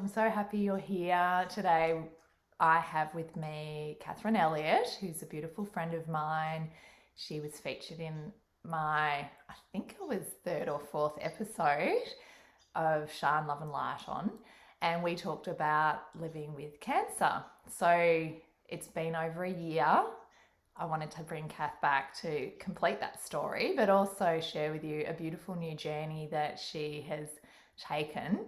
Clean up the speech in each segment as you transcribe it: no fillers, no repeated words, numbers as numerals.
I'm so happy you're here today. I have with me Kathryn Elliott, who's a beautiful friend of mine. She was featured in I think it was third or fourth episode of Shine, Love and Light on, and we talked about living with cancer. So it's been over a year. I wanted to bring Kath back to complete that story, but also share with you a beautiful new journey that she has taken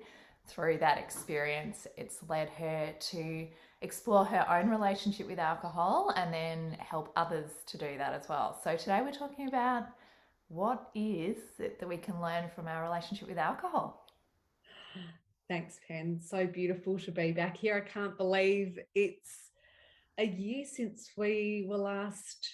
through that experience. It's led her to explore her own relationship with alcohol and then help others to do that as well. So today we're talking about what is it that we can learn from our relationship with alcohol. Thanks, Pen. So beautiful to be back here. I can't believe it's a year since we were last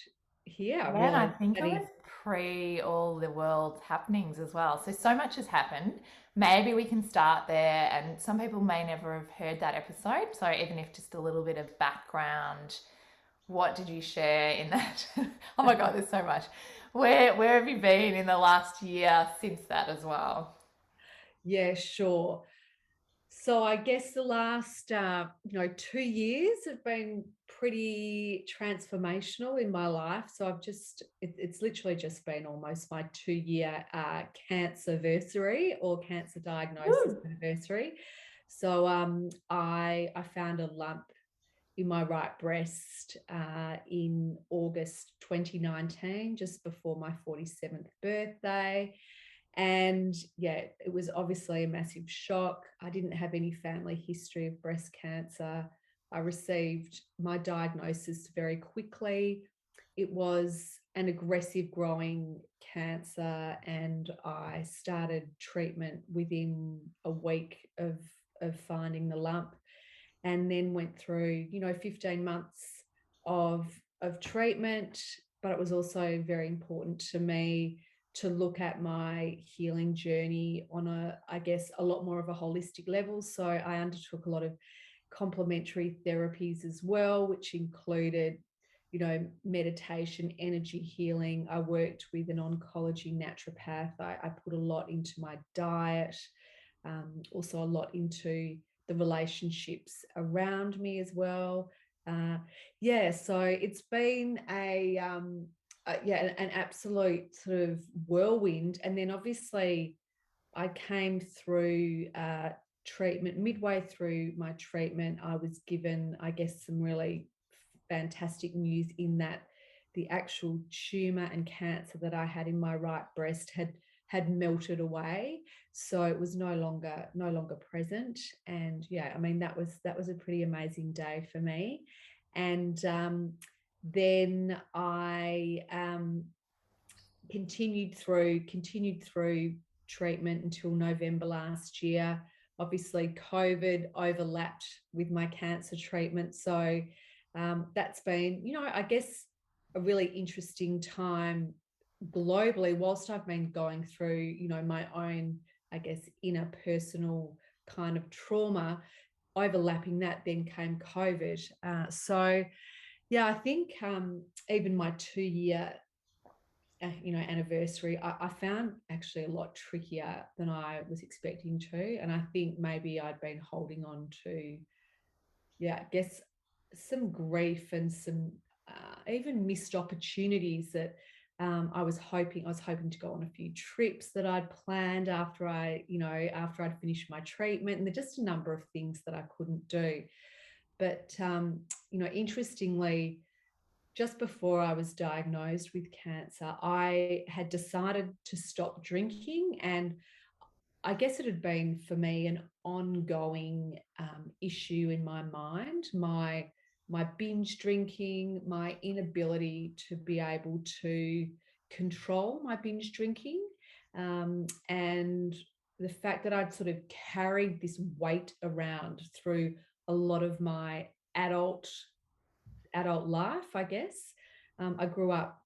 here, Yeah, and I really. think it was pre all the world happenings as well. So much has happened. Maybe we can start there. And some people may never have heard that episode. So even if just a little bit of background, what did you share in that? Oh my God, there's so much. Where have you been in the last year since that as well? Yeah, sure. So I guess the last 2 years have been pretty transformational in my life. So it's literally just been almost my 2 year cancer anniversary or cancer diagnosis Woo! anniversary. So I found a lump in my right breast in August 2019, just before my 47th birthday. And yeah, it was obviously a massive shock. I didn't have any family history of breast cancer. I received my diagnosis very quickly. It was an aggressive growing cancer, and I started treatment within a week of finding the lump, and then went through 15 months of treatment. But it was also very important to me to look at my healing journey on I guess a lot more of a holistic level. So I undertook a lot of complementary therapies as well, which included meditation, energy healing. I worked with an oncology naturopath. I put a lot into my diet, also a lot into the relationships around me as well. Uh, yeah, so it's been an absolute sort of whirlwind. And then obviously I came through treatment. Midway through my treatment, I was given, I guess, some really fantastic news in that the actual tumor and cancer that I had in my right breast had melted away, so it was no longer present. And yeah, I mean, that was a pretty amazing day for me. And then I continued through treatment until November last year. Obviously, COVID overlapped with my cancer treatment, so that's been, I guess, a really interesting time globally. Whilst I've been going through, my own, I guess, inner personal kind of trauma, overlapping that then came COVID. So yeah, I think even my 2 year anniversary, I found actually a lot trickier than I was expecting to. And I think maybe I'd been holding on to, yeah, I guess, some grief and some even missed opportunities that I was hoping to go on a few trips that I'd planned after I'd finished my treatment, and there's just a number of things that I couldn't do. But interestingly, just before I was diagnosed with cancer, I had decided to stop drinking. And I guess it had been for me an ongoing issue in my mind, my binge drinking, my inability to be able to control my binge drinking, and the fact that I'd sort of carried this weight around through a lot of my adult life, I guess. I grew up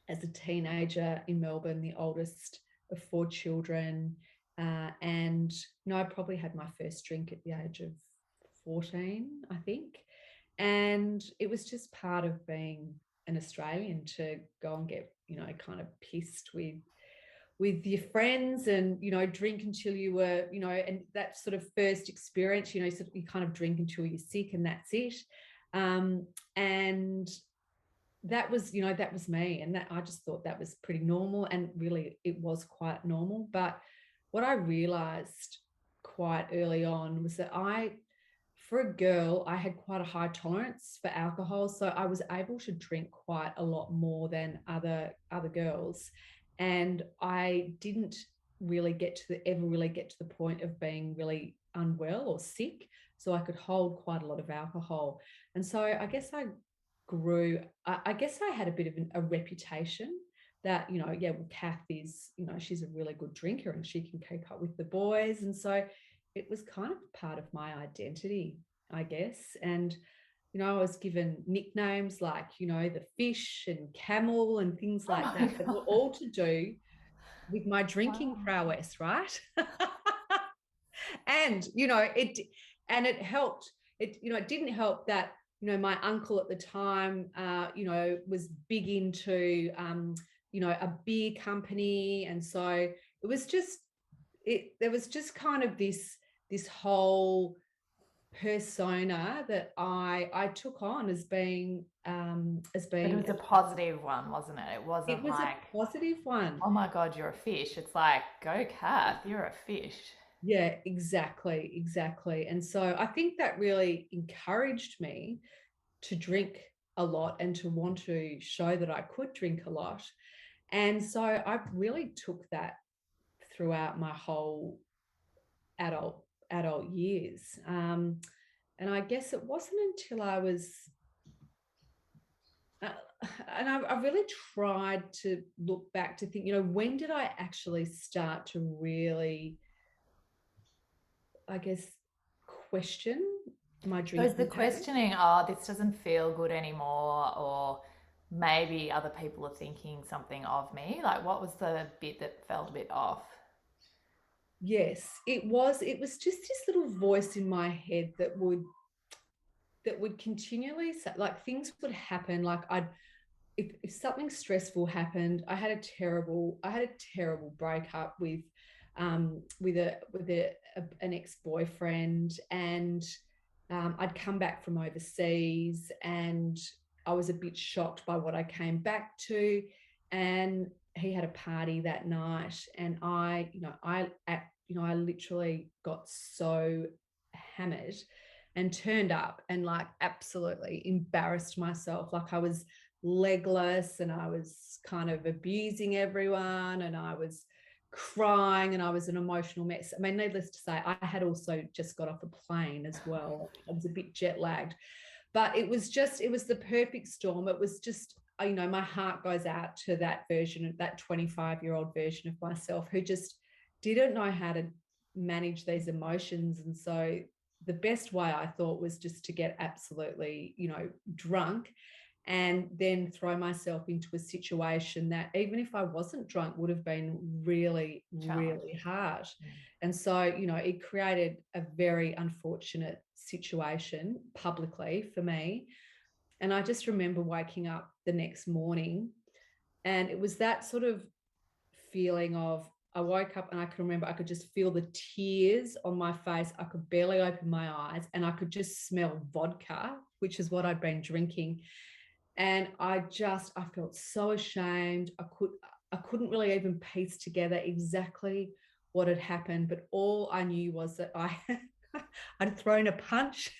as a teenager in Melbourne, the oldest of four children. And, I probably had my first drink at the age of 14, I think. And it was just part of being an Australian to go and get, kind of pissed with your friends and, drink until you were, and that sort of first experience, sort of you kind of drink until you're sick and that's it. And that was me. And that I just thought that was pretty normal. And really it was quite normal. But what I realized quite early on was that for a girl, I had quite a high tolerance for alcohol. So I was able to drink quite a lot more than other girls. And I didn't really ever really get to the point of being really unwell or sick. So I could hold quite a lot of alcohol. And so I guess I had a bit of a reputation that, Kath is, she's a really good drinker and she can keep up with the boys. And so it was kind of part of my identity, I guess. And, I was given nicknames like, the fish and camel and things like that, that were all to do with my drinking prowess, right? And, it helped. It didn't help that, my uncle at the time, was big into, a beer company. And so it was just, there was just kind of this whole persona that I took on as being. But it was a positive one, wasn't it? It wasn't It was like, a positive one. oh my God, you're a fish. It's like, go Kath, you're a fish. Yeah, exactly. And so I think that really encouraged me to drink a lot and to want to show that I could drink a lot. And so I really took that throughout my whole adult years. And I guess it wasn't until I was, and I really tried to look back to think, when did I actually start to really, I guess, question my drinking? So is the questioning, this doesn't feel good anymore, or maybe other people are thinking something of me? Like, what was the bit that felt a bit off? Yes, it was just this little voice in my head that would continually say, like, things would happen. Like, if something stressful happened, I had a terrible breakup with an ex-boyfriend, and I'd come back from overseas, and I was a bit shocked by what I came back to. And he had a party that night, and I literally got so hammered and turned up and like absolutely embarrassed myself. Like I was legless and I was kind of abusing everyone and I was crying and I was an emotional mess. I mean, needless to say, I had also just got off a plane as well. I was a bit jet lagged, but it was the perfect storm. It was just, my heart goes out to that 25-year-old version of myself who just didn't know how to manage these emotions. And so the best way I thought was just to get absolutely, drunk and then throw myself into a situation that even if I wasn't drunk would have been really, really hard. And so, it created a very unfortunate situation publicly for me. And I just remember waking up the next morning and it was that sort of feeling of, I woke up and I can remember I could just feel the tears on my face. I could barely open my eyes and I could just smell vodka, which is what I'd been drinking. And I felt so ashamed. I couldn't really even piece together exactly what had happened, but all I knew was that I'd thrown a punch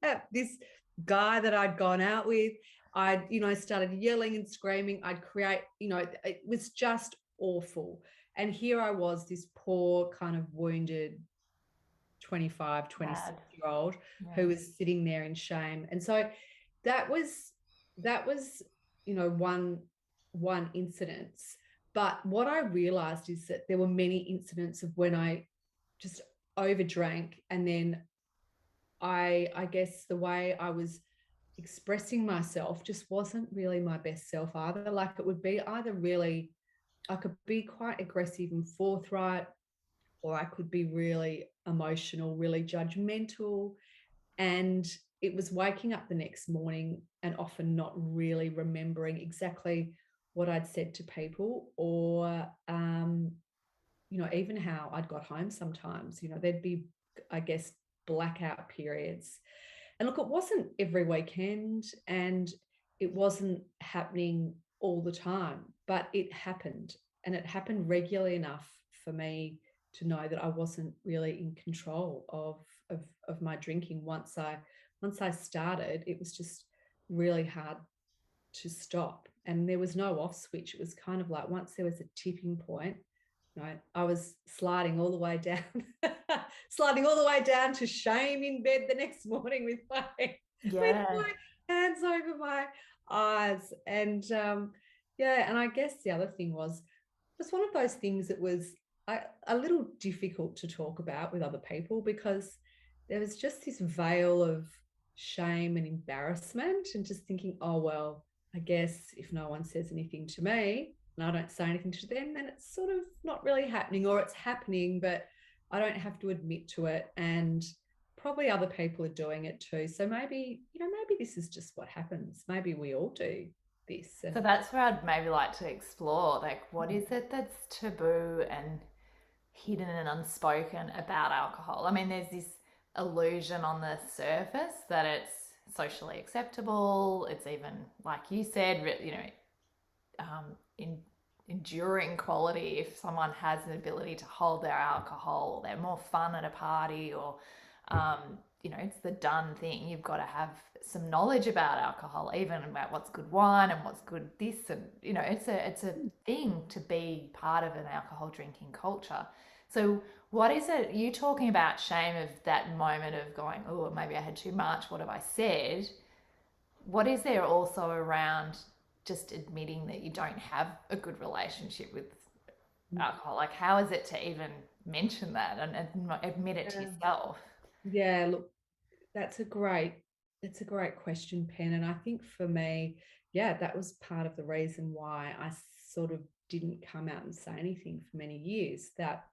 at this guy that I'd gone out with. I started yelling and screaming. I'd create, it was just awful. And here I was, this poor kind of wounded 25, 26-year-old who was sitting there in shame. And so that was, one incident. But what I realized is that there were many incidents of when I just overdrank, and then I guess the way I was expressing myself just wasn't really my best self either. Like it would be either really, I could be quite aggressive and forthright, or I could be really emotional, really judgmental. And it was waking up the next morning and often not really remembering exactly what I'd said to people, or even how I'd got home sometimes. There'd be, I guess, blackout periods. And look, it wasn't every weekend and it wasn't happening all the time, but it happened. And it happened regularly enough for me to know that I wasn't really in control of my drinking. Once I started, it was just really hard to stop. And there was no off switch. It was kind of like once there was a tipping point, I was sliding all the way down, sliding all the way down to shame in bed the next morning with my hands over my eyes. And and I guess the other thing was one of those things that was a little difficult to talk about with other people, because there was just this veil of shame and embarrassment, and just thinking, oh, well, I guess if no one says anything to me and I don't say anything to them, then it's sort of not really happening, or it's happening, but I don't have to admit to it. And probably other people are doing it too. So maybe this is just what happens. Maybe we all do this. So that's where I'd maybe like to explore, like, what is it that's taboo and hidden and unspoken about alcohol? I mean, there's this illusion on the surface that it's socially acceptable. It's even, like you said, in enduring quality if someone has an ability to hold their alcohol, or they're more fun at a party, or it's the done thing. You've got to have some knowledge about alcohol, even about what's good wine and what's good this, and it's a thing to be part of an alcohol drinking culture. So what is it you talking about? Shame of that moment of going, oh, maybe I had too much, what have I said? What is there also around just admitting that you don't have a good relationship with alcohol? Like, how is it to even mention that and admit it to yourself? Yeah, look, that's a great question, Pen. And I think for me, that was part of the reason why I sort of didn't come out and say anything for many years, that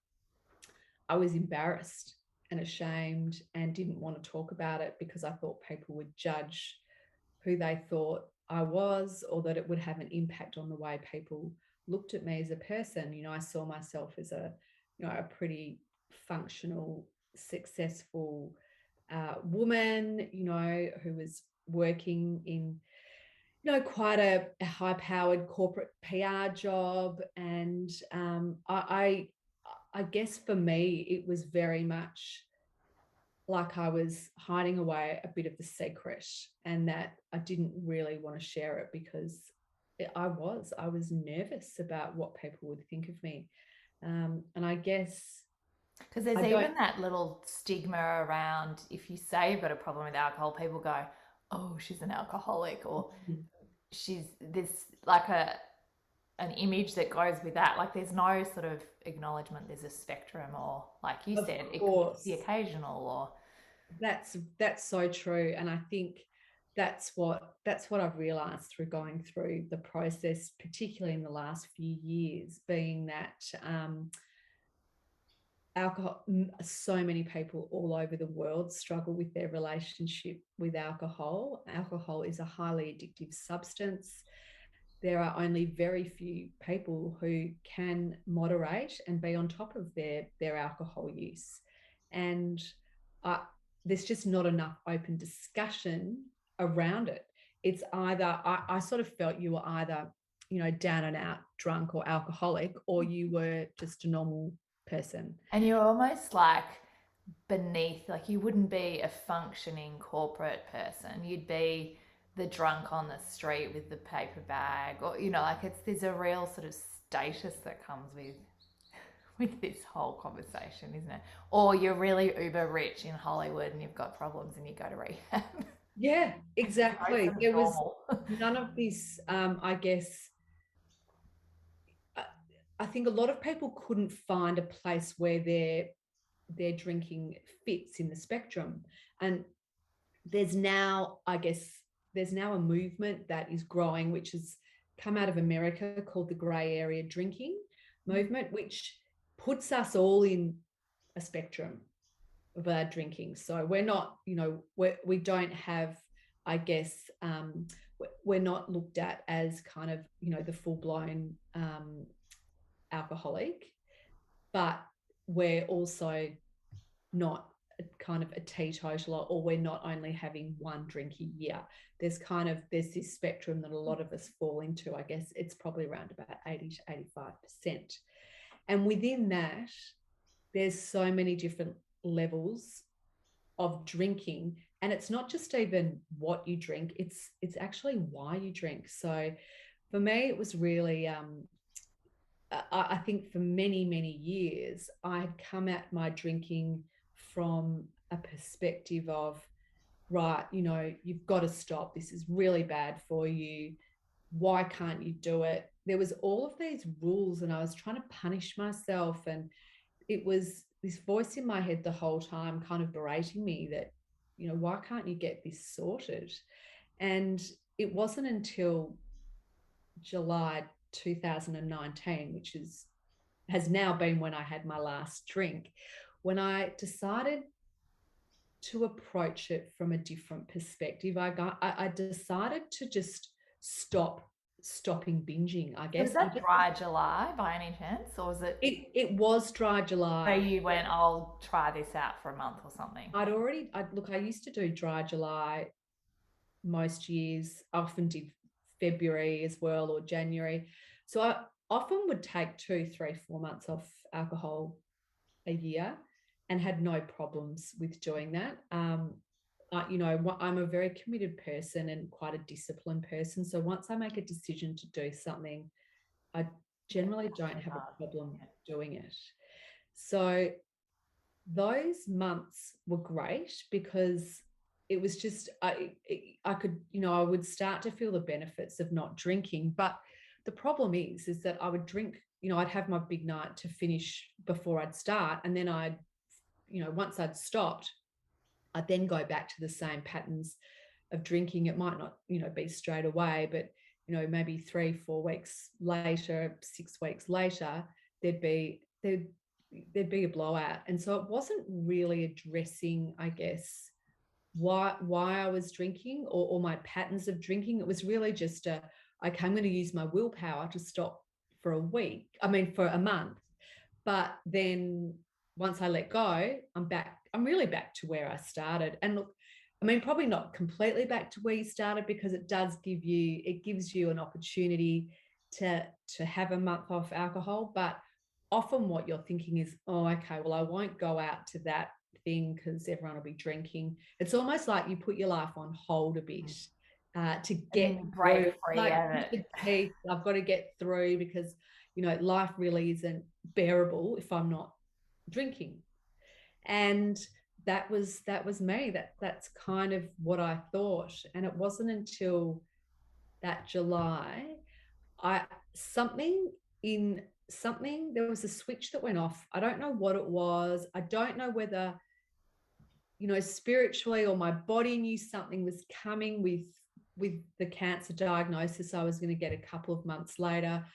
I was embarrassed and ashamed and didn't want to talk about it, because I thought people would judge who they thought I was, or that it would have an impact on the way people looked at me as a person. I saw myself as a pretty functional, successful woman, who was working in, quite a high-powered corporate PR job. And I guess for me, it was very much like I was hiding away a bit of the secret, and that I didn't really want to share it, because I was nervous about what people would think of me. And I guess Because there's even that little stigma around, if you say you've got a problem with alcohol, people go, oh, she's an alcoholic, or she's this, like an image that goes with that. Like, there's no sort of acknowledgement there's a spectrum, or like you said, it could be occasional, or that's so true. And I think that's what I've realized through going through the process, particularly in the last few years, being that alcohol, so many people all over the world struggle with their relationship with alcohol. Alcohol is a highly addictive substance. There are only very few people who can moderate and be on top of their alcohol use. And there's just not enough open discussion around it. It's either, I sort of felt you were either, down and out drunk or alcoholic, or you were just a normal person. And you're almost like beneath, like you wouldn't be a functioning corporate person. You'd be the drunk on the street with the paper bag, or like there's a real sort of status that comes with this whole conversation, isn't it? Or you're really uber rich in Hollywood and you've got problems and you go to rehab. Yeah, exactly. There was none of this. I guess I think a lot of people couldn't find a place where their drinking fits in the spectrum. And there's now, I guess, a movement that is growing, which has come out of America, called the grey area drinking movement, which puts us all in a spectrum of our drinking. So we're not, we don't have, I guess, we're not looked at as kind of, you know, the full-blown alcoholic, but we're also not kind of a teetotaler, or we're not only having one drink a year. There's this spectrum that a lot of us fall into. I guess it's probably around about 80 to 85%. And within that, there's so many different levels of drinking, and it's not just even what you drink, it's actually why you drink. So for me, it was really I think for many years I had come at my drinking from a perspective of, right, you know, you've got to stop, this is really bad for you, why can't you do it? There was all of these rules, and I was trying to punish myself, and it was this voice in my head the whole time kind of berating me that, you know, why can't you get this sorted? And it wasn't until July 2019, which has now been when I had my last drink, when I decided to approach it from a different perspective. I decided to just stopping binging, I So was guess. that dry July by any chance, or was it? It was dry So July. you went, I'll try this out for a month or something. I used to do dry July most years. I often did February as well, or January. So I often would take 2, 3, 4 months off alcohol a year and had no problems with doing that. You know, I'm a very committed person and quite a disciplined person. So once I make a decision to do something, I generally don't have a problem doing it. So those months were great because it was just, I could, you know, I would start to feel the benefits of not drinking. But the problem is that I would drink, you know, I'd have my big night to finish before I'd start. And then you know, once I'd stopped, I'd then go back to the same patterns of drinking. It might not, you know, be straight away, but, you know, maybe 3, 4 weeks later, 6 weeks later, there'd be a blowout. And so it wasn't really addressing, I guess, why I was drinking, or my patterns of drinking. It was really just okay, I'm going to use my willpower to stop for a month. But then once I let go, I'm really back to where I started. And look, I mean, probably not completely back to where you started, because it gives you an opportunity to have a month off alcohol. But often what you're thinking is, oh, okay, well, I won't go out to that thing because everyone will be drinking. It's almost like you put your life on hold a bit to get break free like, of it. I've got to get through, because, you know, life really isn't bearable if I'm not drinking. And that was me. That's kind of what I thought. And it wasn't until that July, there was a switch that went off. I don't know what it was. I don't know whether, you know, spiritually, or my body knew something was coming with the cancer diagnosis I was going to get a couple of months later.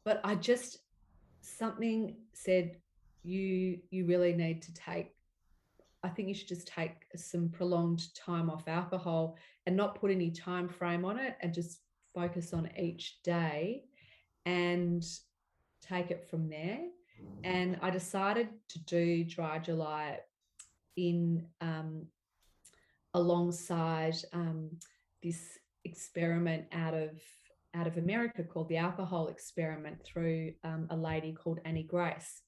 But something said, you really need to I think you should just take some prolonged time off alcohol and not put any time frame on it, and just focus on each day and take it from there. And I decided to do dry July in alongside this experiment out of America called the alcohol experiment, through a lady called Annie Grace.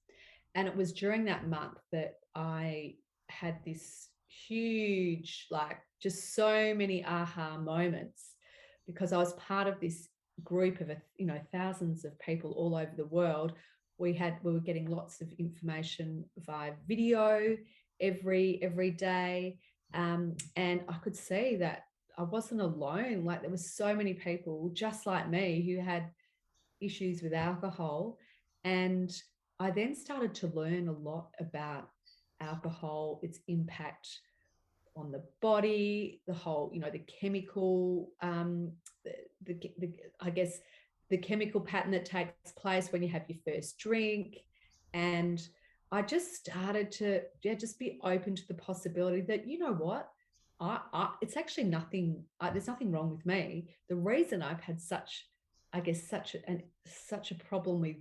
And it was during that month that I had this huge, like, just so many aha moments, because I was part of this group of, you know, thousands of people all over the world. We were getting lots of information via video every day. And I could see that I wasn't alone. Like, there were so many people just like me who had issues with alcohol. And I then started to learn a lot about alcohol, its impact on the body, the whole, you know, the chemical, I guess the chemical pattern that takes place when you have your first drink. And I just started to just be open to the possibility that, you know what, it's actually nothing. There's nothing wrong with me. The reason I've had such, I guess, such a problem with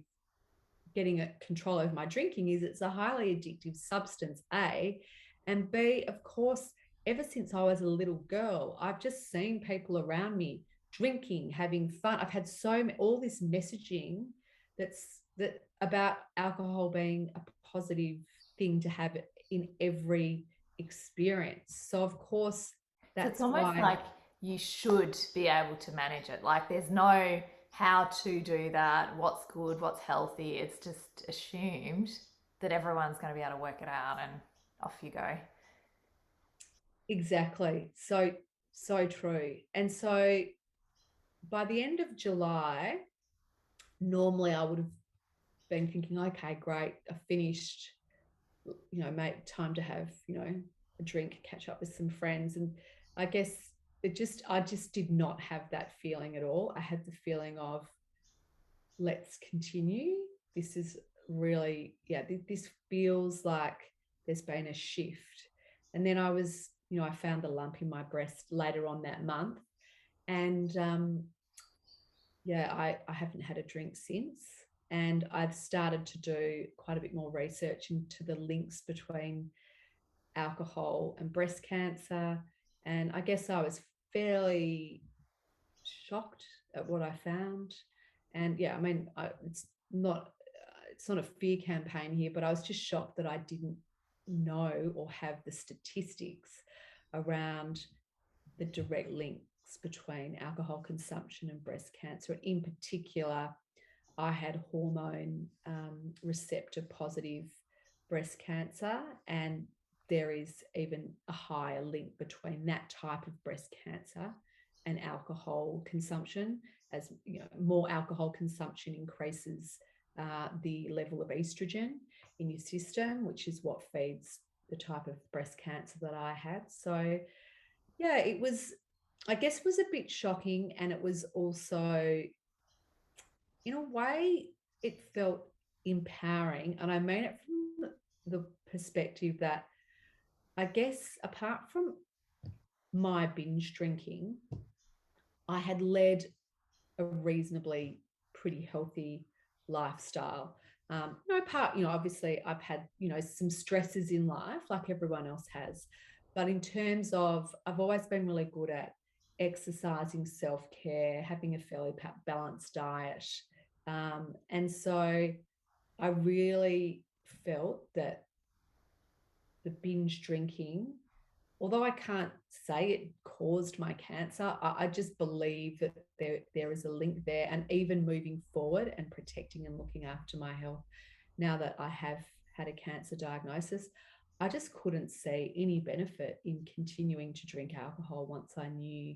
getting a control over my drinking is it's a highly addictive substance, A, and B, of course, ever since I was a little girl, I've just seen people around me drinking, having fun. I've had all this messaging that about alcohol being a positive thing to have in every experience. So of course, So it's that's almost why. like you should be able to manage it. Like there's no how to do that, what's good, what's healthy. It's just assumed that everyone's going to be able to work it out and off you go. Exactly. So true. And so by the end of July, normally I would have been thinking, okay, great, I finished, mate, time to have, a drink, catch up with some friends. And I guess I just did not have that feeling at all. I had the feeling of, let's continue. This is really, yeah, this feels like there's been a shift. And then I found a lump in my breast later on that month. And I haven't had a drink since. And I've started to do quite a bit more research into the links between alcohol and breast cancer. And I guess I was fairly shocked at what I found. And yeah, I mean, it's not a fear campaign here, but I was just shocked that I didn't know or have the statistics around the direct links between alcohol consumption and breast cancer. In particular, I had hormone receptor positive breast cancer, and there is even a higher link between that type of breast cancer and alcohol consumption. As more alcohol consumption increases the level of estrogen in your system, which is what feeds the type of breast cancer that I had. So yeah, I guess it was a bit shocking, and it was also, in a way, it felt empowering. And I mean it from the perspective that, I guess, apart from my binge drinking, I had led a reasonably pretty healthy lifestyle. Obviously I've had, some stresses in life like everyone else has. But in terms of, I've always been really good at exercising, self-care, having a fairly balanced diet. And so I really felt that the binge drinking, although I can't say it caused my cancer, I just believe that there is a link there. And even moving forward and protecting and looking after my health, now that I have had a cancer diagnosis, I just couldn't see any benefit in continuing to drink alcohol once I knew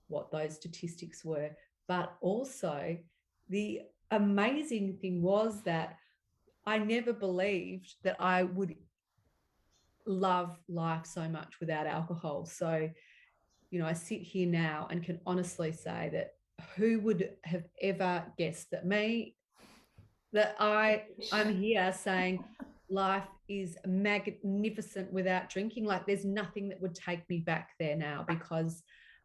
what those statistics were. But also, the amazing thing was that I never believed that I would love life so much without alcohol. So, I sit here now and can honestly say that who would have ever guessed that I'm here saying life is magnificent without drinking. Like there's nothing that would take me back there now, because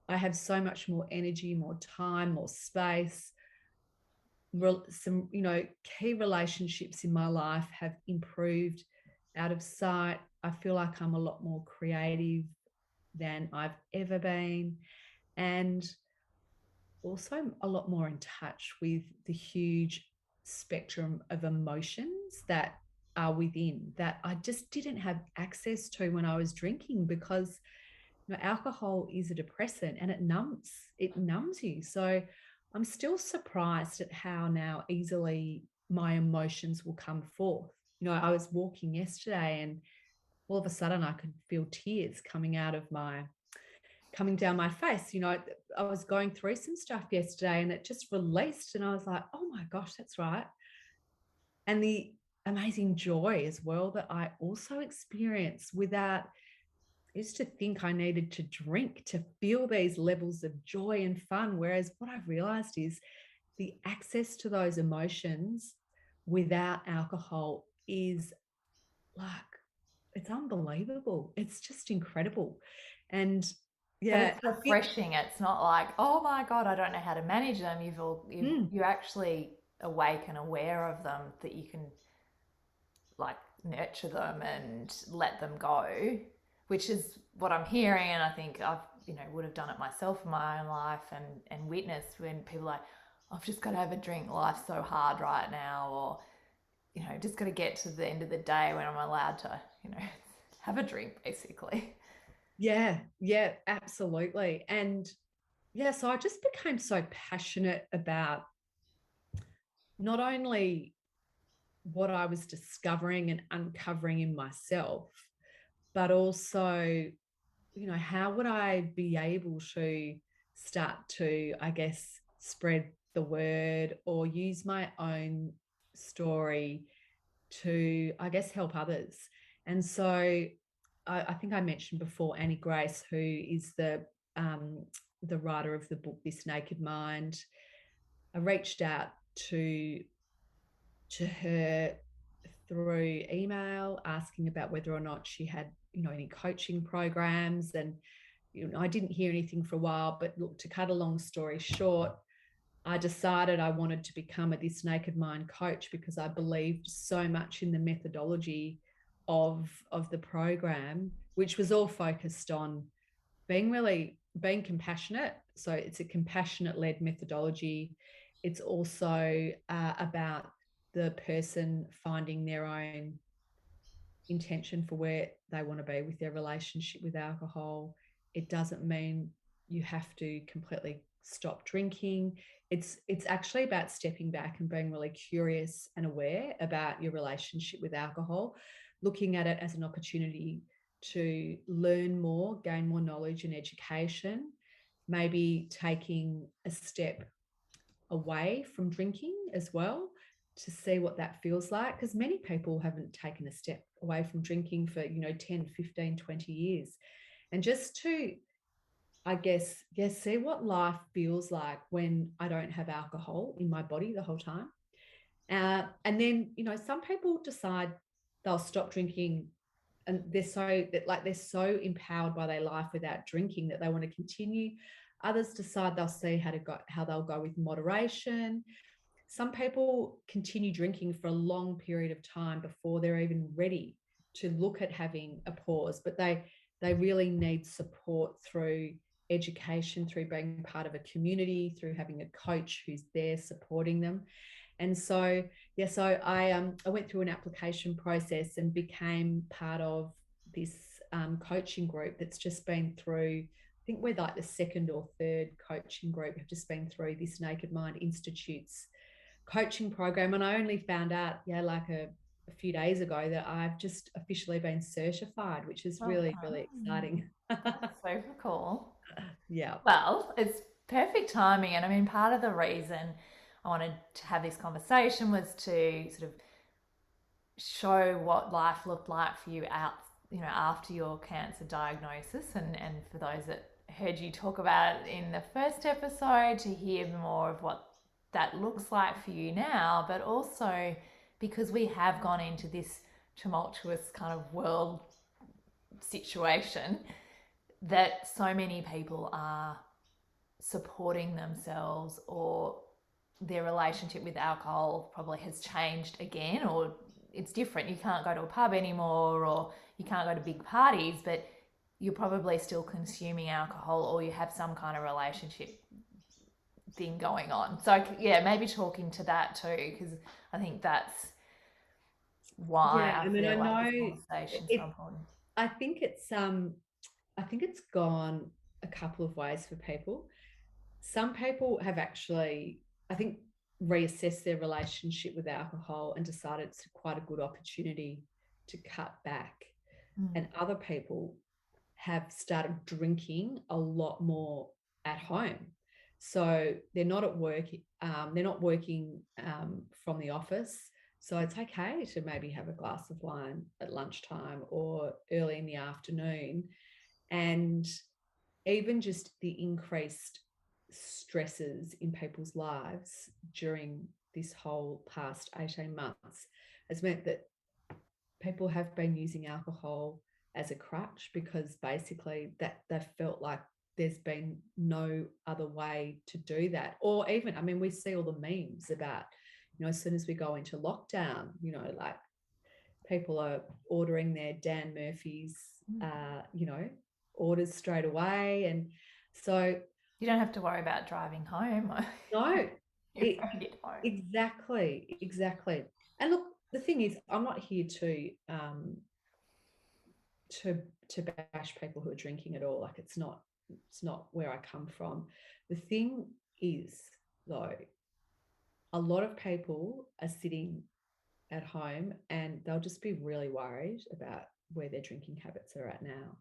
I have so much more energy, more time, more space. Some, key relationships in my life have improved out of sight. I feel like I'm a lot more creative than I've ever been, and also a lot more in touch with the huge spectrum of emotions that are within, that I just didn't have access to when I was drinking, because alcohol is a depressant and it numbs you. So I'm still surprised at how now easily my emotions will come forth. I was walking yesterday and all of a sudden I could feel tears coming down my face. I was going through some stuff yesterday and it just released, and I was like, oh my gosh, that's right. And the amazing joy as well that I also experienced without, I used to think I needed to drink to feel these levels of joy and fun. Whereas what I've realized is the access to those emotions without alcohol is like it's unbelievable. It's just incredible. And But yeah, it's refreshing. It's not like, oh my God, I don't know how to manage them. You're actually awake and aware of them, that you can like nurture them and let them go, which is what I'm hearing. And I think I've, would have done it myself in my own life, and witnessed when people are like, I've just got to have a drink. Life's so hard right now. Or, just got to get to the end of the day when I'm allowed to, have a drink basically. yeah, absolutely. And yeah, so I just became so passionate about not only what I was discovering and uncovering in myself, but also, how would I be able to start to, I guess, spread the word or use my own story to, I guess, help others. And so I think I mentioned before Annie Grace, who is the writer of the book This Naked Mind. I reached out to her through email asking about whether or not she had any coaching programs. And I didn't hear anything for a while, but look, to cut a long story short, I decided I wanted to become a This Naked Mind coach because I believed so much in the methodology of the program, which was all focused on being compassionate. So it's a compassionate led methodology. It's also about the person finding their own intention for where they want to be with their relationship with alcohol. It doesn't mean you have to completely stop drinking. It's actually about stepping back and being really curious and aware about your relationship with alcohol, looking at it as an opportunity to learn more, gain more knowledge and education, maybe taking a step away from drinking as well to see what that feels like, because many people haven't taken a step away from drinking for 10, 15, 20 years. And just to, I guess, see what life feels like when I don't have alcohol in my body the whole time. And then some people decide they'll stop drinking, and they're so empowered by their life without drinking that they want to continue. Others decide they'll see how they'll go with moderation. Some people continue drinking for a long period of time before they're even ready to look at having a pause, but they really need support through education, through being part of a community, through having a coach who's there supporting them. And so I went through an application process and became part of this coaching group that's just been through, I think we're like the second or third coaching group have just been through this Naked Mind Institute's coaching program. And I only found out, like a few days ago, that I've just officially been certified, which is Well really, really done. exciting. That's super cool. Yeah. Well, it's perfect timing. And I mean, part of the reason I wanted to have this conversation was to sort of show what life looked like for you after your cancer diagnosis, and for those that heard you talk about it in the first episode, to hear more of what that looks like for you now, but also because we have gone into this tumultuous kind of world situation, that so many people are supporting themselves, or their relationship with alcohol probably has changed again, or it's different. You can't go to a pub anymore, or you can't go to big parties, but you're probably still consuming alcohol, or you have some kind of relationship thing going on. So yeah, maybe talking to that too, because I think that's why Yeah. I I mean, I feel like this know conversation is so it, important. I think it's gone a couple of ways for people. Some people have actually, I think, reassessed their relationship with alcohol and decided it's quite a good opportunity to cut back. And other people have started drinking a lot more at home. So they're not at work, they're not working from the office. So it's okay to maybe have a glass of wine at lunchtime or early in the afternoon. And even just the increased stresses in people's lives during this whole past 18 months has meant that people have been using alcohol as a crutch because basically that they felt like there's been no other way to do that. Or even, I mean, we see all the memes about, as soon as we go into lockdown, like people are ordering their Dan Murphy's, orders straight away. And so you don't have to worry about driving home. no, You're bringing it home. exactly. And look, the thing is, I'm not here to bash people who are drinking at all. Like it's not where I come from. The thing is, though, a lot of people are sitting at home and they'll just be really worried about where their drinking habits are at now.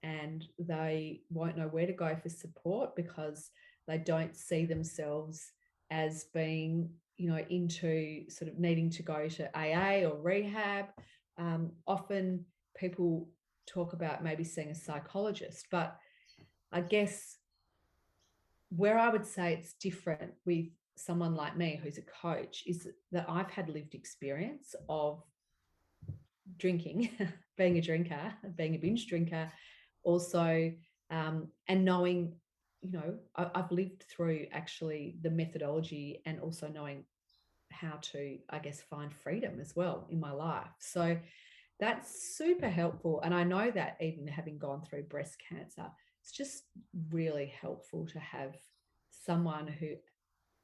And they won't know where to go for support because they don't see themselves as being, into sort of needing to go to AA or rehab. Often people talk about maybe seeing a psychologist, but I guess where I would say it's different with someone like me who's a coach is that I've had lived experience of drinking, being a drinker, being a binge drinker, also, and knowing, I've lived through actually the methodology and also knowing how to, I guess, find freedom as well in my life. So that's super helpful. And I know that even having gone through breast cancer, it's just really helpful to have someone who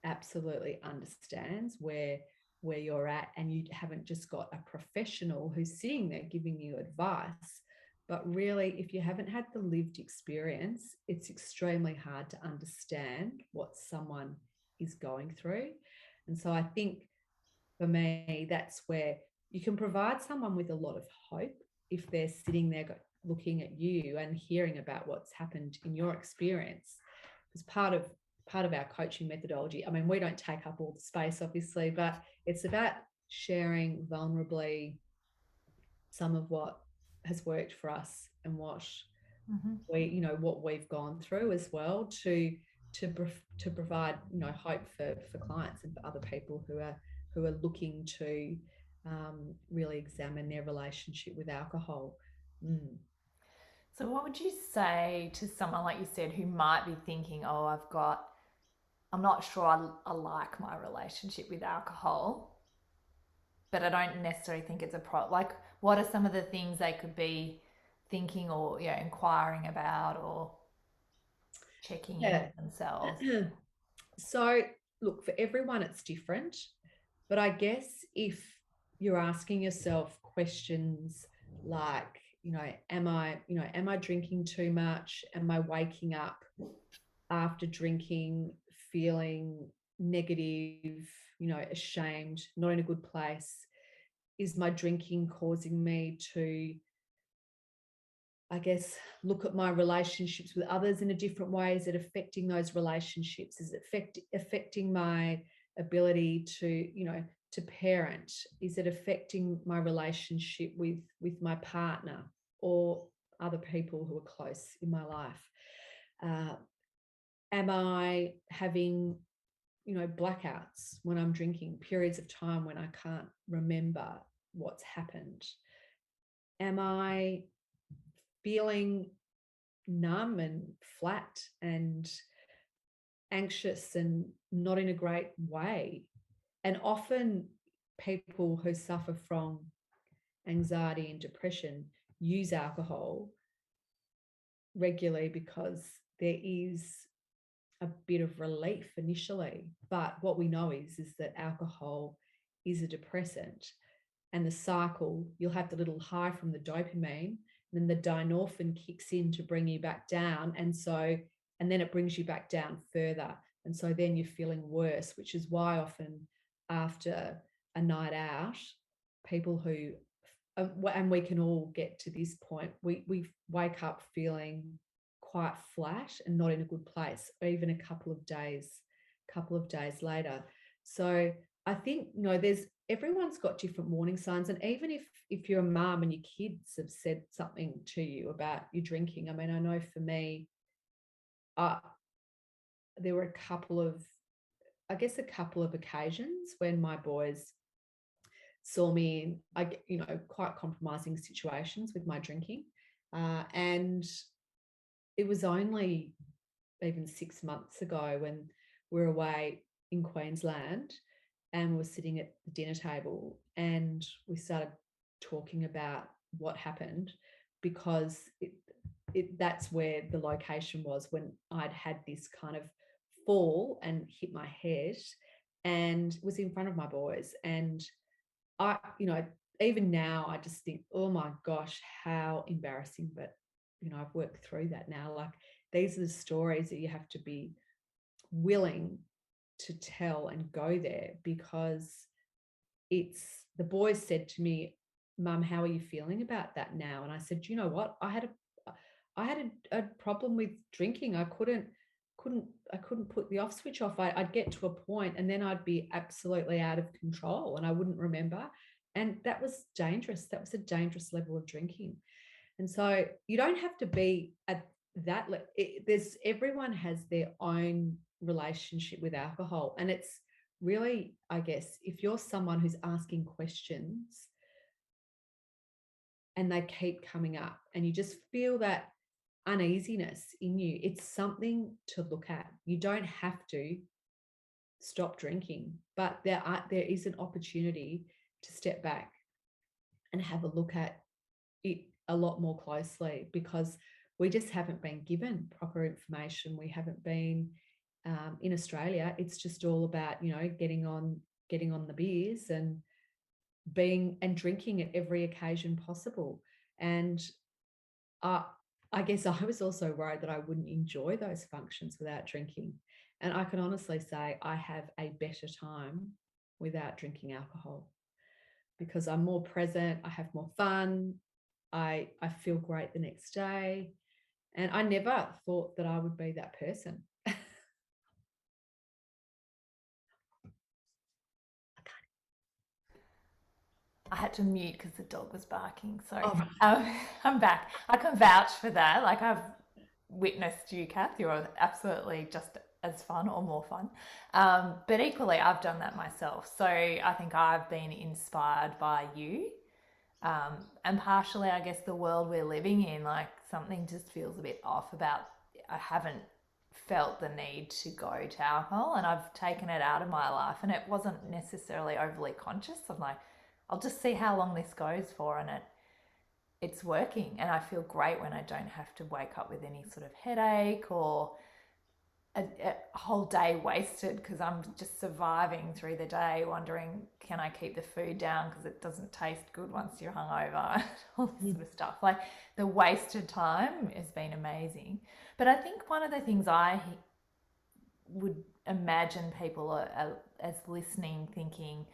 absolutely understands where you're at, and you haven't just got a professional who's sitting there giving you advice. But really, if you haven't had the lived experience, it's extremely hard to understand what someone is going through. And so I think for me, that's where you can provide someone with a lot of hope if they're sitting there looking at you and hearing about what's happened in your experience. Because part of our coaching methodology, I mean, we don't take up all the space, obviously, but it's about sharing vulnerably some of what has worked for us and what what we've gone through as well to provide hope for clients and for other people who are looking to really examine their relationship with alcohol. So, what would you say to someone, like you said, who might be thinking, oh, I'm not sure I like my relationship with alcohol, but I don't necessarily think it's a problem. Like, what are some of the things they could be thinking or, inquiring about or checking in Yeah. with themselves? So, look, for everyone, it's different. But I guess if you're asking yourself questions like, am I drinking too much? Am I waking up after drinking feeling negative, ashamed, not in a good place? Is my drinking causing me to, I guess, look at my relationships with others in a different way? Is it affecting those relationships? Is it affecting my ability to parent? Is it affecting my relationship with my partner or other people who are close in my life? Am I having, blackouts when I'm drinking, periods of time when I can't remember what's happened? Am I feeling numb and flat and anxious and not in a great way? And often people who suffer from anxiety and depression use alcohol regularly because there is a bit of relief initially. But what we know is that alcohol is a depressant, and the cycle, you'll have the little high from the dopamine, then the dynorphin kicks in to bring you back down. And then it brings you back down further. And so then you're feeling worse, which is why often after a night out, people who, and we can all get to this point, we wake up feeling quite flat and not in a good place, even a couple of days later. So I think, everyone's got different warning signs. And even if you're a mum and your kids have said something to you about your drinking, I mean, I know for me, there were a couple of occasions when my boys saw me in, quite compromising situations with my drinking. And it was only even 6 months ago when we were away in Queensland and we were sitting at the dinner table and we started talking about what happened, because that's where the location was when I'd had this kind of fall and hit my head, and was in front of my boys. And I, even now I just think, oh my gosh, how embarrassing. But, I've worked through that now. Like, these are the stories that you have to be willing to tell and go there, because the boys said to me, Mum, how are you feeling about that now? And I said, you know what? I had a problem with drinking. I couldn't put the off switch off. I'd get to a point and then I'd be absolutely out of control and I wouldn't remember. And that was dangerous. That was a dangerous level of drinking. And so you don't have to be at that. Everyone has their own relationship with alcohol. And it's really, I guess, if you're someone who's asking questions and they keep coming up and you just feel that uneasiness in you, it's something to look at. You don't have to stop drinking, but there is an opportunity to step back and have a look at it a lot more closely, because we just haven't been given proper information. We haven't been in Australia. It's just all about, getting on the beers and drinking at every occasion possible. And I guess I was also worried that I wouldn't enjoy those functions without drinking. And I can honestly say I have a better time without drinking alcohol, because I'm more present, I have more fun, I feel great the next day. And I never thought that I would be that person. I had to mute because the dog was barking. So Oh, I'm back. I can vouch for that. Like, I've witnessed you, Kath. You're absolutely just as fun or more fun. But equally, I've done that myself. So I think I've been inspired by you. And partially, I guess, the world we're living in. Like, something just feels a bit off about, I haven't felt the need to go to alcohol, and I've taken it out of my life, and it wasn't necessarily overly conscious. I'm like, I'll just see how long this goes for, and it's working, and I feel great when I don't have to wake up with any sort of headache or a whole day wasted because I'm just surviving through the day, wondering, can I keep the food down because it doesn't taste good once you're hungover, all this sort of stuff. Like, the wasted time has been amazing. But I think one of the things I would imagine people are as listening, thinking,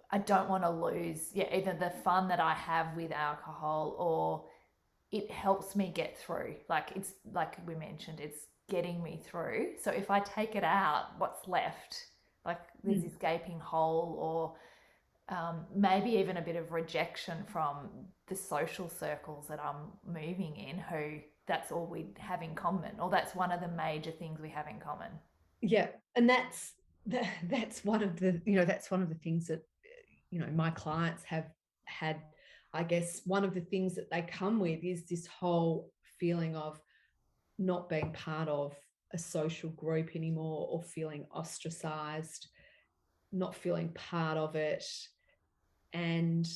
I don't want to lose, either the fun that I have with alcohol, or it helps me get through. Like, it's like we mentioned, it's getting me through. So if I take it out, what's left? Like, there's this gaping hole, or maybe even a bit of rejection from the social circles that I'm moving in, who that's all we have in common, or that's one of the major things we have in common. Yeah, and that's one of the things that my clients have had. I guess one of the things that they come with is this whole feeling of not being part of a social group anymore, or feeling ostracized, not feeling part of it. And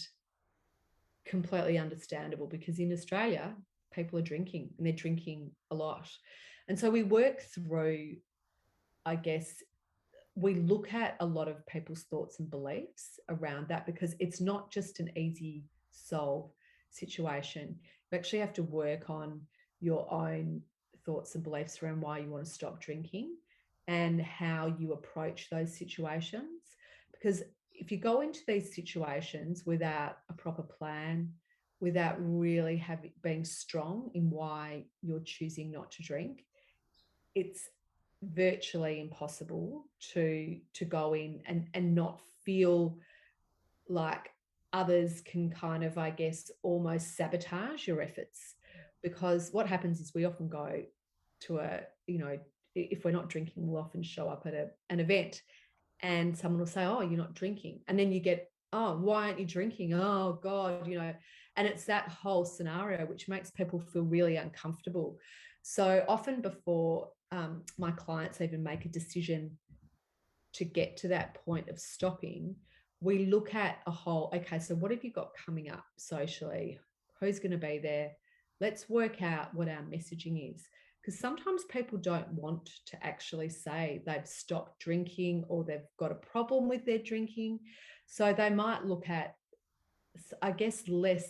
completely understandable, because in Australia, people are drinking, and they're drinking a lot. And so we work through, I guess, we look at a lot of people's thoughts and beliefs around that, because it's not just an easy solve situation. You actually have to work on your own thoughts and beliefs around why you want to stop drinking and how you approach those situations. Because if you go into these situations without a proper plan, without really being strong in why you're choosing not to drink, it's virtually impossible to go in and not feel like others can kind of, I guess, almost sabotage your efforts. Because what happens is we often go to if we're not drinking, we'll often show up at an event and someone will say, oh, you're not drinking. And then you get oh, why aren't you drinking? Oh God, and it's that whole scenario which makes people feel really uncomfortable. So often before my clients even make a decision to get to that point of stopping, we look at a whole, okay, so what have you got coming up socially? Who's going to be there? Let's work out what our messaging is. Because sometimes people don't want to actually say they've stopped drinking or they've got a problem with their drinking. So they might look at, I guess, less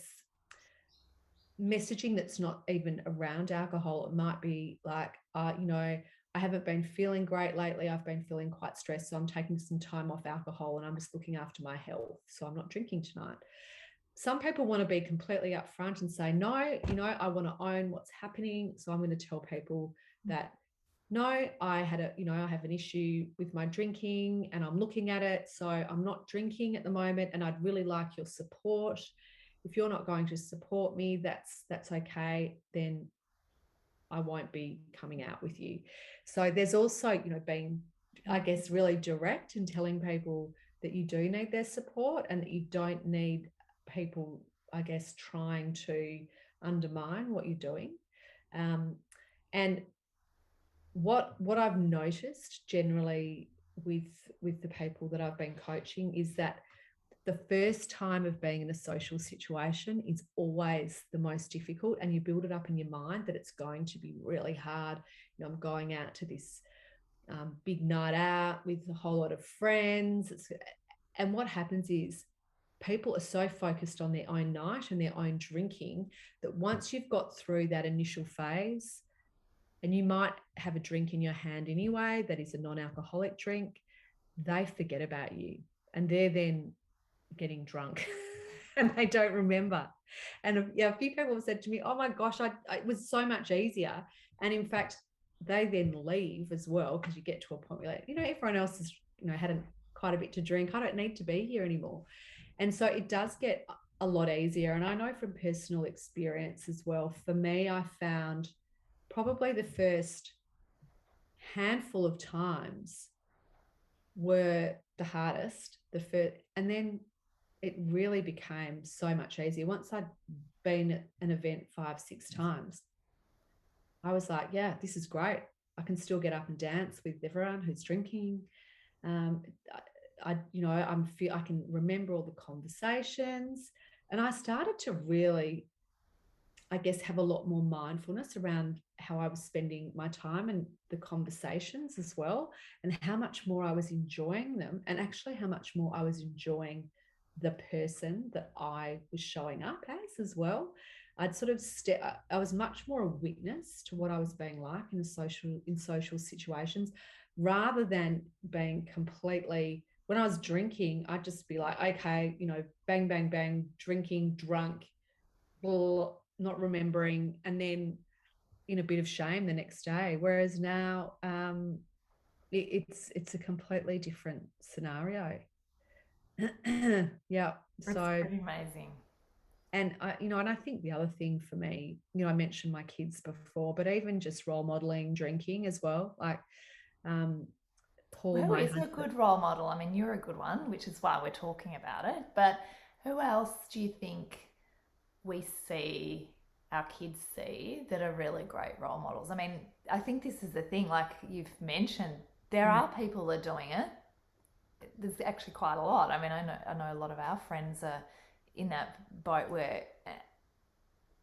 messaging that's not even around alcohol. It might be like, I haven't been feeling great lately. I've been feeling quite stressed. So I'm taking some time off alcohol and I'm just looking after my health. So I'm not drinking tonight. Some people want to be completely upfront and say, no, I want to own what's happening. So I'm going to tell people that, no, I have an issue with my drinking and I'm looking at it. So I'm not drinking at the moment and I'd really like your support. If you're not going to support me, that's okay. Then I won't be coming out with you. So there's also, being, I guess, really direct and telling people that you do need their support and that you don't need people, I guess, trying to undermine what you're doing. And what I've noticed generally with the people that I've been coaching is that the first time of being in a social situation is always the most difficult, and you build it up in your mind that it's going to be really hard. I'm going out to this big night out with a whole lot of friends. And what happens is people are so focused on their own night and their own drinking that once you've got through that initial phase, and you might have a drink in your hand anyway that is a non-alcoholic drink, they forget about you and they're then getting drunk and they don't remember. And a few people have said to me, oh my gosh, it was so much easier. And in fact, they then leave as well, because you get to a point where, like, everyone else has, had quite a bit to drink. I don't need to be here anymore. And so it does get a lot easier. And I know from personal experience as well, for me, I found probably the first handful of times were the hardest, and then it really became so much easier. Once I'd been at an event 5-6 times, I was like, yeah, this is great. I can still get up and dance with everyone who's drinking. Um, I can remember all the conversations, and I started to really, I guess, have a lot more mindfulness around how I was spending my time and the conversations as well, and how much more I was enjoying them, and actually how much more I was enjoying the person that I was showing up as well. I'd sort of I was much more a witness to what I was being like in social situations, rather than being completely, when I was drinking, I'd just be like, okay, bang, bang, bang, drinking, drunk, not remembering, and then in a bit of shame the next day. Whereas now, it's a completely different scenario. Yeah. It's So, pretty amazing. and I think the other thing for me, I mentioned my kids before, but even just role modeling drinking as well. Like, Paul, Who my is a husband. good role model? I mean, you're a good one, which is why we're talking about it. But who else do you think we see, our kids see, that are really great role models? I mean, I think this is the thing, like you've mentioned, there are people that are doing it. There's actually quite a lot. I mean, I know a lot of our friends are in that boat where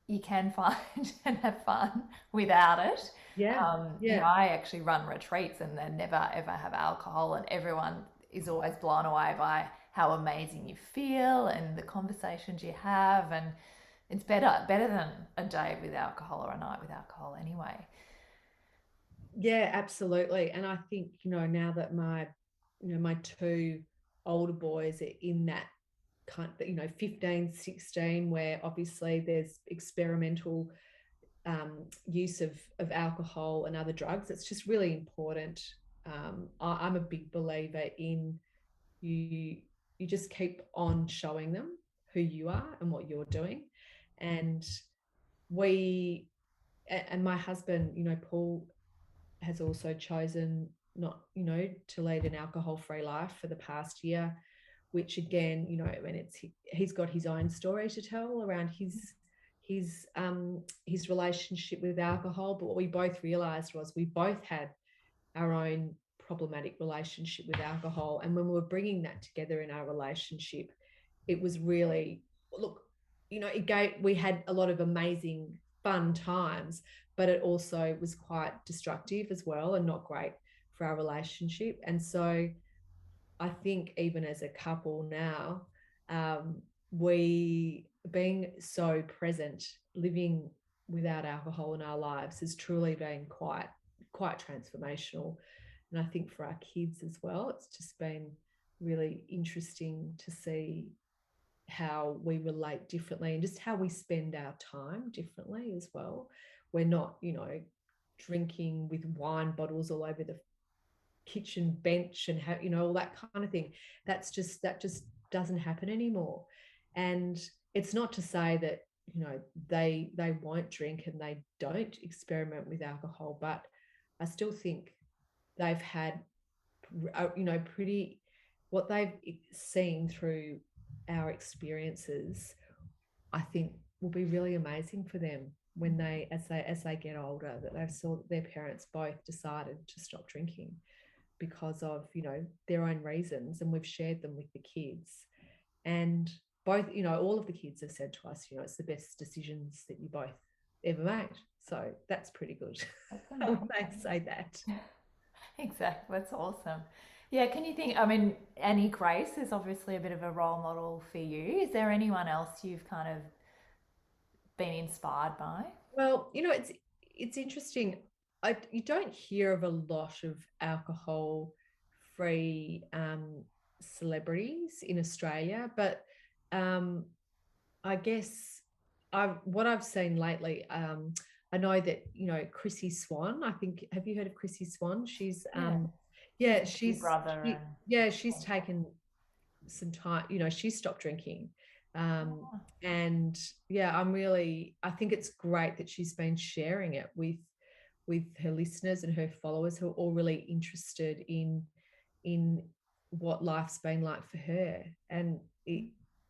you can find and have fun without it. Yeah, yeah, I actually run retreats and they never ever have alcohol, and everyone is always blown away by how amazing you feel and the conversations you have, and it's better than a day with alcohol or a night with alcohol anyway. yeah, absolutely. And I think, now that my two older boys are in that kind of, 15, 16, where obviously there's experimental use of alcohol and other drugs. It's just really important. I'm a big believer in you you just keep on showing them who you are and what you're doing. And we and my husband, Paul, has also chosen not, to lead an alcohol-free life for the past year. which again, you know, I mean, he's got his own story to tell around his relationship with alcohol. But what we both realized was we both had our own problematic relationship with alcohol. And when we were bringing that together in our relationship, it was really, look, you know, we had a lot of amazing fun times, but it also was quite destructive as well and not great for our relationship. And so I think even as a couple now, we being so present, living without alcohol in our lives has truly been quite transformational. And I think for our kids as well, it's just been really interesting to see how we relate differently and just how we spend our time differently as well. We're not, you know, drinking with wine bottles all over the kitchen bench and have, you know, all that kind of thing. That just doesn't happen anymore. And it's not to say that, you know, they won't drink and they don't experiment with alcohol, but I still think they've had, you know, pretty, what they've seen through our experiences, I think will be really amazing for them when they as they get older, that they saw that their parents both decided to stop drinking because of, you know, their own reasons, and we've shared them with the kids. And both, you know, all of the kids have said to us, you know, it's the best decisions that you both ever made. So that's pretty good. I would say that. Exactly. That's awesome. Yeah, can you think, I mean, Annie Grace is obviously a bit of a role model for you. Is there anyone else you've kind of been inspired by? Well, you know, it's interesting. You don't hear of a lot of alcohol-free celebrities in Australia, but I guess what I've seen lately. I know that, you know, Chrissy Swan. I think, have you heard of Chrissy Swan? She's Yeah, yeah, Big Brother and yeah, she's taken some time. You know, she stopped drinking. And yeah, I think it's great that she's been sharing it with her listeners and her followers who are all really interested in what life's been like for her. And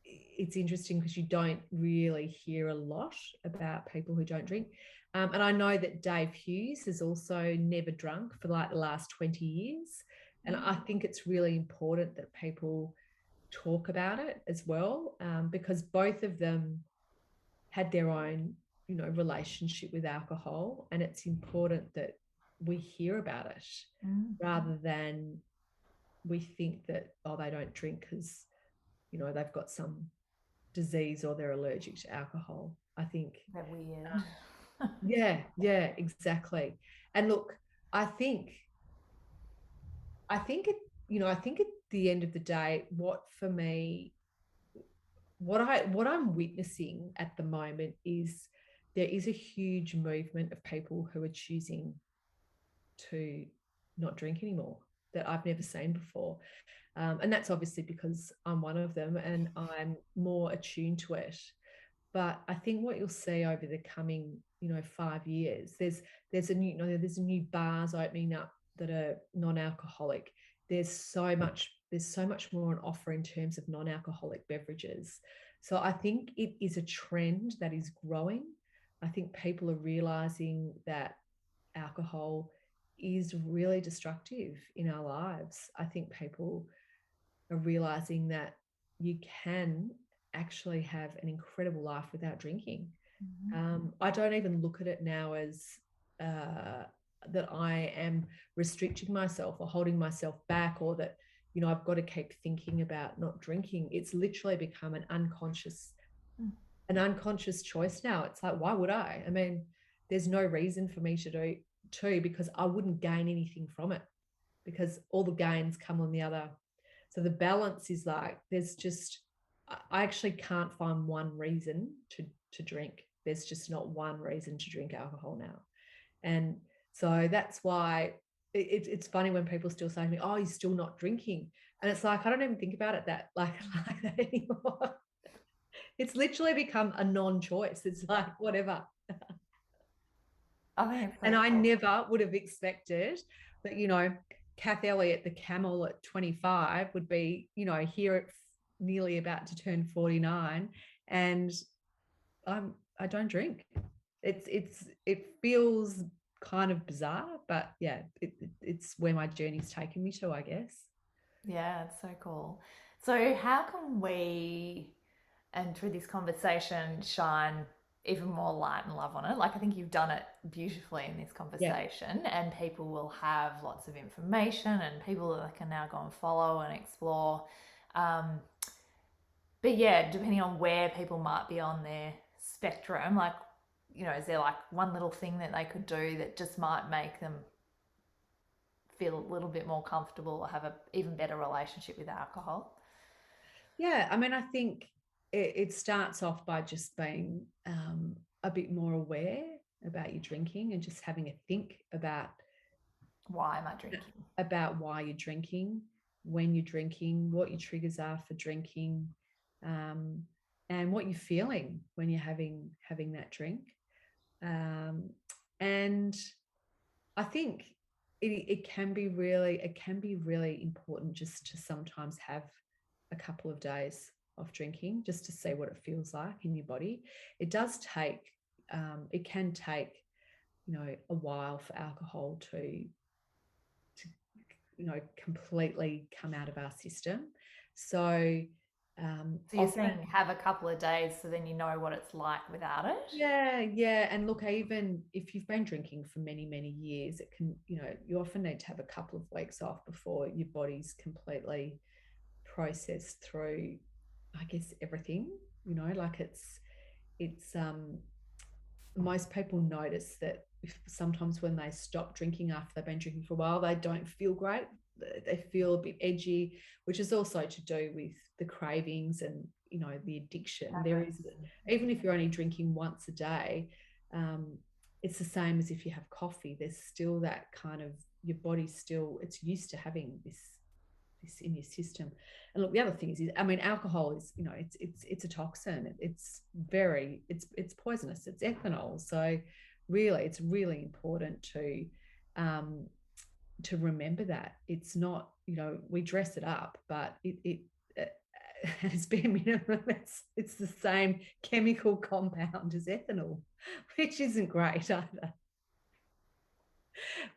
it's interesting because you don't really hear a lot about people who don't drink. And I know that Dave Hughes has also never drunk for like the last 20 years. And I think it's really important that people talk about it as well, because both of them had their own, you know, relationship with alcohol, and it's important that we hear about it rather than we think that, oh, they don't drink because, you know, they've got some disease or they're allergic to alcohol. I think they're weird. yeah, exactly. And look, I think it, you know, I think at the end of the day, what for me, what I'm witnessing at the moment is there is a huge movement of people who are choosing to not drink anymore that I've never seen before. And that's obviously because I'm one of them and I'm more attuned to it. But I think what you'll see over the coming, you know, 5 years, there's a new, you know, there's new bars opening up that are non-alcoholic. There's so much more on offer in terms of non-alcoholic beverages. So I think it is a trend that is growing. I think people are realizing that alcohol is really destructive in our lives. I think people are realizing that you can actually have an incredible life without drinking. I don't even look at it now as that I am restricting myself or holding myself back, or that, you know, I've got to keep thinking about not drinking. It's literally become an unconscious choice now. It's like, why would I? I mean, there's no reason for me to do too, because I wouldn't gain anything from it, because all the gains come on the other. So the balance is like, there's just, I actually can't find one reason to drink. There's just not one reason to drink alcohol now. And so that's why it's funny when people still say to me, oh, you're still not drinking. And it's like, I don't even think about it that like that anymore. It's literally become a non-choice. It's like, whatever. And I never would have expected that, you know, Kath Elliott, the camel at 25, would be, you know, here at nearly about to turn 49, and I don't drink. It feels kind of bizarre, but yeah, it's where my journey's taken me to, I guess. Yeah, it's so cool. So, how can we, and through this conversation, shine even more light and love on it? Like, I think you've done it beautifully in this Yeah. conversation, and people will have lots of information and people that can now go and follow and explore. Um, but yeah, depending on where people might be on their spectrum, like, is there like one little thing that they could do that just might make them feel a little bit more comfortable or have an even better relationship with alcohol? Yeah, I mean, I think it starts off by just being a bit more aware about your drinking and just having a think Why am I drinking? about why you're drinking, when you're drinking, what your triggers are for drinking, um, and what you're feeling when you're having that drink. Um, and I think it can be really important just to sometimes have a couple of days of drinking just to see what it feels like in your body. It does take it can take a while for alcohol to completely come out of our system. So So you're often, saying have a couple of days so then you know what it's like without it? yeah. And look, even if you've been drinking for many, many years, it can, you often need to have a couple of weeks off before your body's completely processed through, I guess, everything, like it's most people notice that sometimes when they stop drinking after they've been drinking for a while, they don't feel great. They feel a bit edgy, which is also to do with the cravings and the addiction. There is, even if you're only drinking once a day, it's the same as if you have coffee. There's still that kind of, your body still, it's used to having this in your system. And look, the other thing is I mean, alcohol is, it's a toxin. It's poisonous. It's ethanol. So really, it's really important um, to remember that it's not, we dress it up, but it as bare minimum, it's the same chemical compound as ethanol, which isn't great either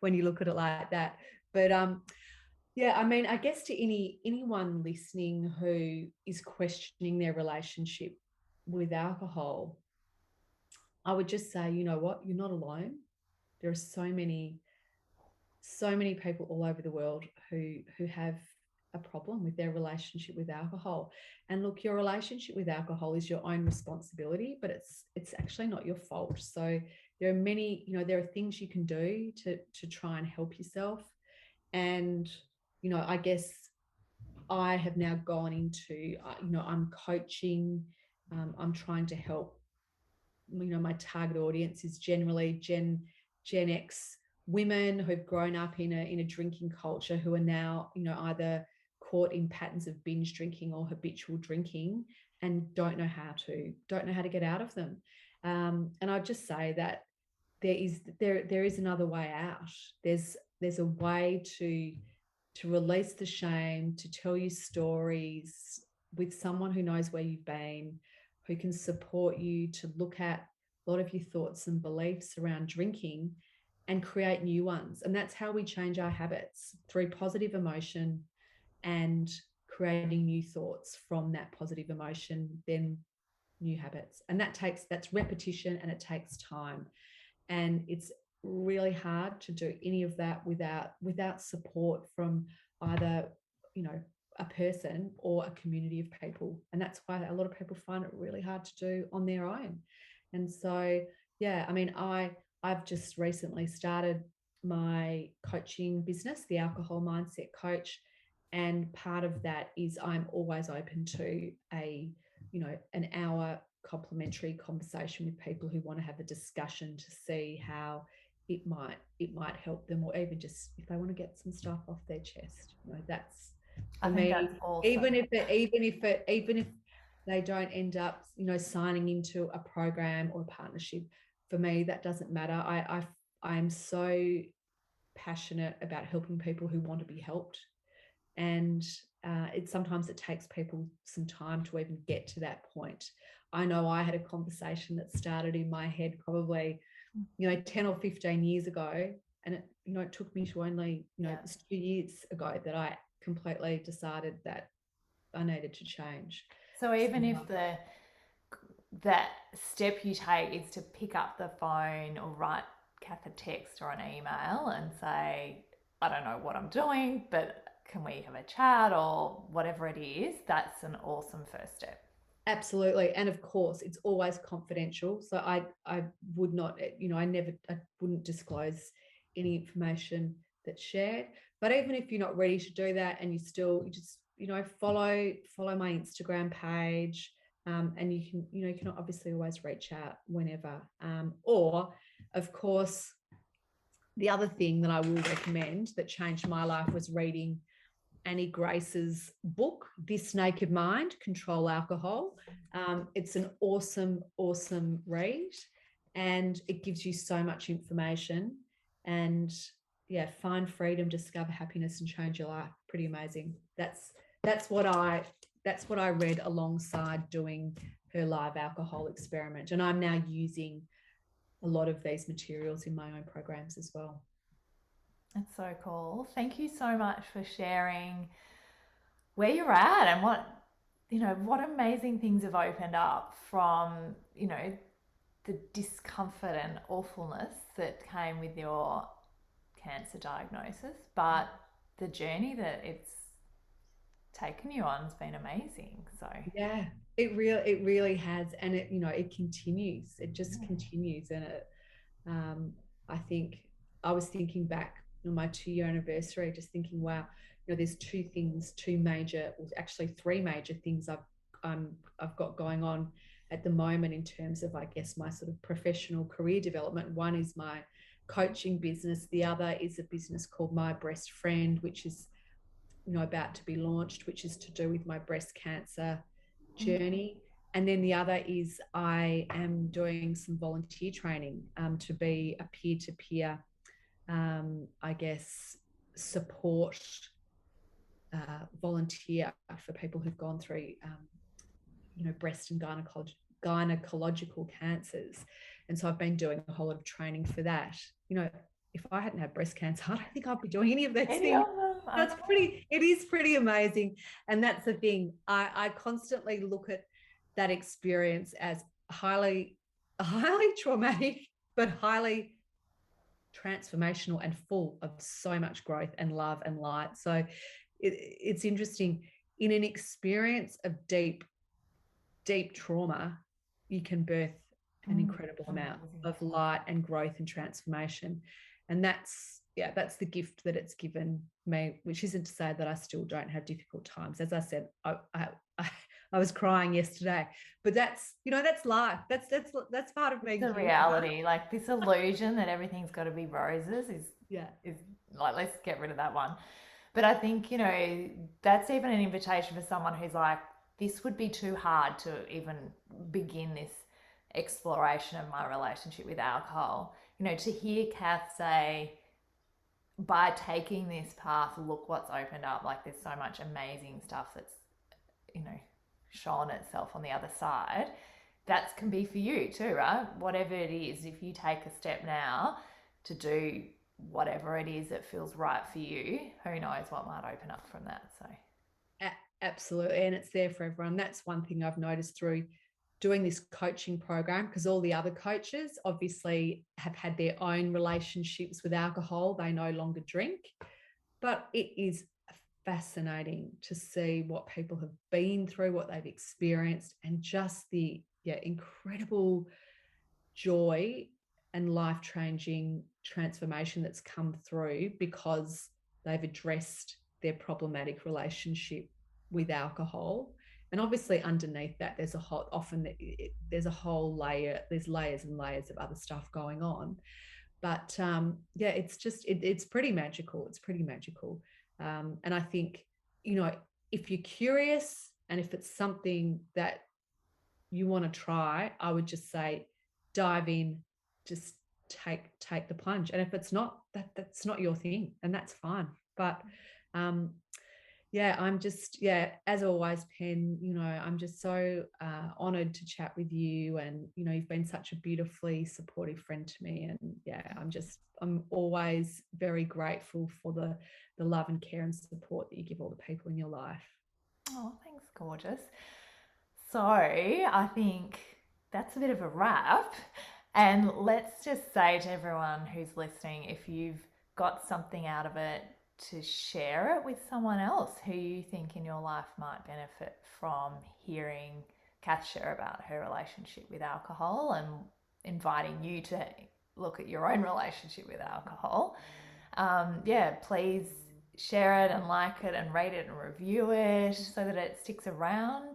when you look at it like that. But yeah, I mean, I guess to anyone listening who is questioning their relationship with alcohol, I would just say, you know what, you're not alone. There are so many people all over the world who have a problem with their relationship with alcohol. And look, your relationship with alcohol is your own responsibility, but it's actually not your fault. So there are many, there are things you can do to try and help yourself. And I guess I have now gone into, I'm coaching, I'm trying to help, my target audience is generally Gen X women who've grown up in a drinking culture, who are now, either caught in patterns of binge drinking or habitual drinking and don't know how to get out of them. And I'd just say that there is another way out. There's a way to release the shame, to tell you stories with someone who knows where you've been, who can support you to look at a lot of your thoughts and beliefs around drinking and create new ones. And that's how we change our habits, through positive emotion and creating new thoughts from that positive emotion, then new habits. And that's repetition, and it takes time. And it's really hard to do any of that without support from either, a person or a community of people. And that's why a lot of people find it really hard to do on their own. And so, yeah, I mean, I've just recently started my coaching business, the Alcohol Mindset Coach. And part of that is I'm always open to an hour complimentary conversation with people who want to have a discussion to see how it might help them, or even just if they want to get some stuff off their chest. That's, I for think me, that's awesome. even if they don't end up, signing into a program or a partnership, for me that doesn't matter. I am so passionate about helping people who want to be helped. And sometimes it takes people some time to even get to that point. I know I had a conversation that started in my head probably, 10 or 15 years ago. And it took me to only, it's 2 years ago that I completely decided that I needed to change. So even if that step you take is to pick up the phone or write Kath a text or an email and say, I don't know what I'm doing, but can we have a chat or whatever it is, that's an awesome first step. Absolutely. And of course, it's always confidential. So I would not, I wouldn't disclose any information that's shared. But even if you're not ready to do that and you just, follow my Instagram page. And you can obviously always reach out whenever. Or of course, the other thing that I will recommend that changed my life was reading Annie Grace's book, This Naked Mind, Control Alcohol. It's an awesome, awesome read, and it gives you so much information. And yeah, find freedom, discover happiness, and change your life. Pretty amazing. That's what I read alongside doing her live alcohol experiment, and I'm now using a lot of these materials in my own programs as well. That's so cool. Thank you so much for sharing where you're at and what amazing things have opened up from, the discomfort and awfulness that came with your cancer diagnosis, but the journey that it's taken you on has been amazing. So Yeah, it really has, and it continues. It just continues, and I think I was thinking back on my 2-year anniversary, just thinking, wow, there's two major, well, actually three major things I've got going on at the moment in terms of, I guess, my sort of professional career development. One is my coaching business. The other is a business called My Breast Friend, which is about to be launched, which is to do with my breast cancer journey. And then the other is I am doing some volunteer training to be a peer-to-peer, I guess, support volunteer for people who've gone through, breast and gynecological cancers. And so I've been doing a whole lot of training for that. If I hadn't had breast cancer, I don't think I'd be doing any of those things. It is pretty amazing. And that's the thing. I constantly look at that experience as highly traumatic, but highly transformational and full of so much growth and love and light. So it's interesting. In an experience of deep trauma, you can birth an incredible amount of light and growth and transformation. And that's the gift that it's given me, which isn't to say that I still don't have difficult times. As I said, I was crying yesterday, but that's life. That's part of being the reality. Like this illusion that everything's got to be roses is like, let's get rid of that one. But I think, that's even an invitation for someone who's like, this would be too hard to even begin this exploration of my relationship with alcohol. To hear Kath say, by taking this path, look what's opened up. Like there's so much amazing stuff that's, shown itself on the other side. That can be for you too, right? Whatever it is, if you take a step now to do whatever it is that feels right for you, who knows what might open up from that. So absolutely. And it's there for everyone. That's one thing I've noticed through doing this coaching program, because all the other coaches obviously have had their own relationships with alcohol. They no longer drink, but it is fascinating to see what people have been through, what they've experienced, and just the incredible joy and life-changing transformation that's come through because they've addressed their problematic relationship with alcohol. And obviously underneath that, there's there's a whole layer, there's layers and layers of other stuff going on. But it's just, it's pretty magical. It's pretty magical. And I think, if you're curious and if it's something that you want to try, I would just say, dive in, just take the plunge. And if it's not, that's not your thing, and that's fine. But Yeah, I'm just, yeah, as always, Pen, I'm just so honored to chat with you. And, you've been such a beautifully supportive friend to me. And yeah, I'm always very grateful for the love and care and support that you give all the people in your life. Oh, thanks, gorgeous. So I think that's a bit of a wrap. And let's just say to everyone who's listening, if you've got something out of it, to share it with someone else who you think in your life might benefit from hearing Kath share about her relationship with alcohol, and inviting you to look at your own relationship with alcohol. Yeah, please share it and like it and rate it and review it so that it sticks around.